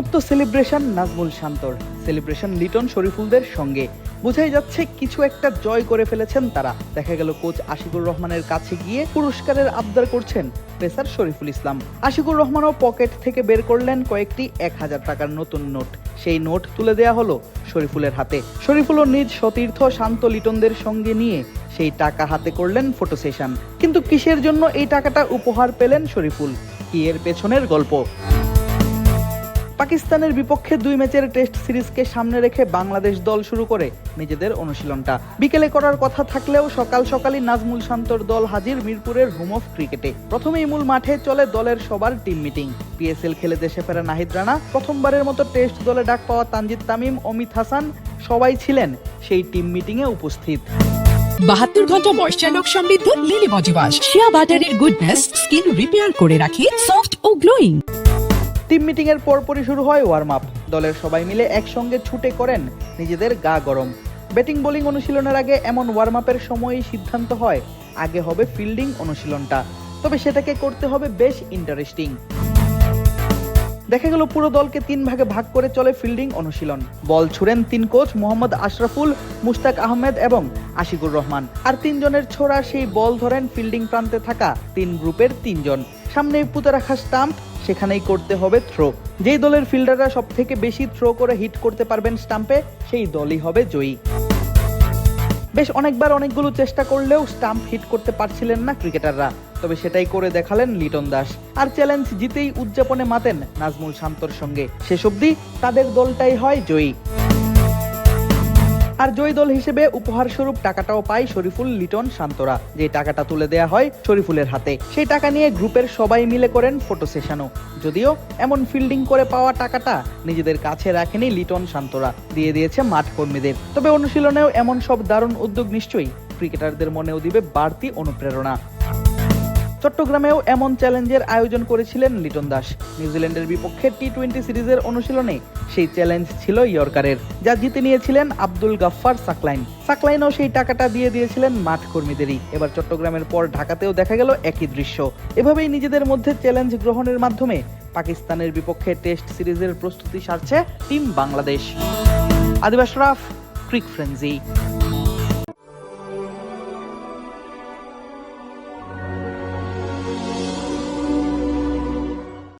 উন্মত্ত সেলিব্রেশন নাজমুল শান্তর, সেলিব্রেশন লিটন শরীফুলদের সঙ্গে। বোঝাই যাচ্ছে কিছু একটা জয় করে ফেলেছেন তারা। দেখা গেল কোচ আশিকুর রহমানের কাছে গিয়ে পুরস্কারের আবদার করছেন পেসার শরীফুল ইসলাম। আশিকুর রহমানও পকেট থেকে বের করলেন কয়েকটি 1000 টাকার নতুন নোট। সেই নোট তুলে দেয়া হলো শরীফুলের হাতে। শরীফুলও নিজ সতীর্থ শান্ত লিটনদের সঙ্গে নিয়ে সেই টাকা হাতে করলেন ফটো সেশন। কিন্তু কিসের জন্য এই টাকাটা উপহার পেলেন শরীফুল, কি এর পেছনের গল্প? পাকিস্তানের বিপক্ষে 2 ম্যাচের টেস্ট সিরিজকে সামনে রেখে বাংলাদেশ দল শুরু করে নিজেদের অনুশীলনটা। বিকেলে করার কথা থাকলেও সকাল সকালই নাজমুল শান্তর দল হাজির মিরপুরের হোম অফ ক্রিকেটে। প্রথমেই মূল মাঠে চলে দলের সবার টিম মিটিং। পিএসএল খেলে দেশে ফেরা নাহিদ রানা, প্রথমবারের মতো টেস্ট দলে ডাক পাওয়া তানজিদ তামিম, অমিত হাসান সবাই ছিলেন সেই টিম মিটিংয়ে উপস্থিত। 72 ঘন্টা ময়েশ্চার লক সমৃদ্ধ লিলি বডি ওয়াশ, শিয়া বাটারের গুডনেস স্কিন রিপেয়ার করে রাখে সফট ও গ্লোয়িং। টিম মিটিং এর পরপরই শুরু হয় ওয়ার্ম আপ। দলের সবাই মিলে একসঙ্গে ছুটে করেন নিজেদের গা গরম। ব্যাটিং বোলিং অনুশীলনের আগে এমন ওয়ার্ম আপের সময়ই সিদ্ধান্ত হয় আগে হবে ফিল্ডিং অনুশীলনটা, তবে সেটাকে করতে হবে বেশ ইন্টারেস্টিং। দেখা গেল পুরো দলকে 3 ভাগে ভাগ করে চলে ফিল্ডিং অনুশীলন। বল ছুড়েন 3 কোচ মোহাম্মদ আশরাফুল, মুশতাক আহমেদ এবং আশিকুর রহমান। আর 3 জনের ছোড়া সেই বল ধরেন ফিল্ডিং প্রান্তে থাকা 3 গ্রুপের 3 জন। সামনে পুঁতে রাখা স্টাম্প, সেখানেই করতে হবে থ্রো। যেই দলের ফিল্ডাররা সব থেকে বেশি থ্রো করে হিট করতে পারবেন স্টাম্পে, সেই দলই হবে জয়ী। বেশ অনেকবার অনেকগুলো চেষ্টা করলেও স্টাম্প হিট করতে পারছিলেন না ক্রিকেটাররা, তবে সেটাই করে দেখালেন লিটন দাস। আর চ্যালেঞ্জ জিতেই উদযাপনে মাতেন নাজমুল শান্তর সঙ্গে। শেষ অবধি তাদের দলটাই হয় জয়ী। আর জয়ী দল হিসেবে উপহার স্বরূপ টাকাটাও পায় শরীফুল, লিটন, শান্তরা। যে টাকাটা তুলে দেয়া হয় শরীফুলের হাতে, সেই টাকা নিয়ে গ্রুপের সবাই মিলে করেন ফটো সেশনও। যদিও এমন ফিল্ডিং করে পাওয়া টাকাটা নিজেদের কাছে রাখেনি লিটন, শান্তরা, দিয়ে দিয়েছে মাঠ কর্মীদের। তবে অনুশীলনেও এমন সব দারুণ উদ্যোগ নিশ্চয়ই ক্রিকেটারদের মনেও দিবে বাড়তি অনুপ্রেরণা। চট্টগ্রামেও এমন চ্যালেঞ্জের আয়োজন করেছিলেন লিটন দাস। নিউজিল্যান্ডের বিপক্ষে টি-20 সিরিজের অনুশীলনে সেই চ্যালেঞ্জ ছিল ইয়র্কারের, যা জিতে নিয়েছিলেন আব্দুল গাফফার সাকলাইন। সাকলাইনও সেই টাকাটা দিয়ে দিয়েছিলেন মাঠ কর্মীদেরই। এবার চট্টগ্রামের পর ঢাকাতেও দেখা গেল একই দৃশ্য। এভাবেই নিজেদের মধ্যে চ্যালেঞ্জ গ্রহণের মাধ্যমে পাকিস্তানের বিপক্ষে টেস্ট সিরিজের প্রস্তুতি সারছে টিম বাংলাদেশ। আদিব আশরাফ, ক্রিক ফ্রেন্জি।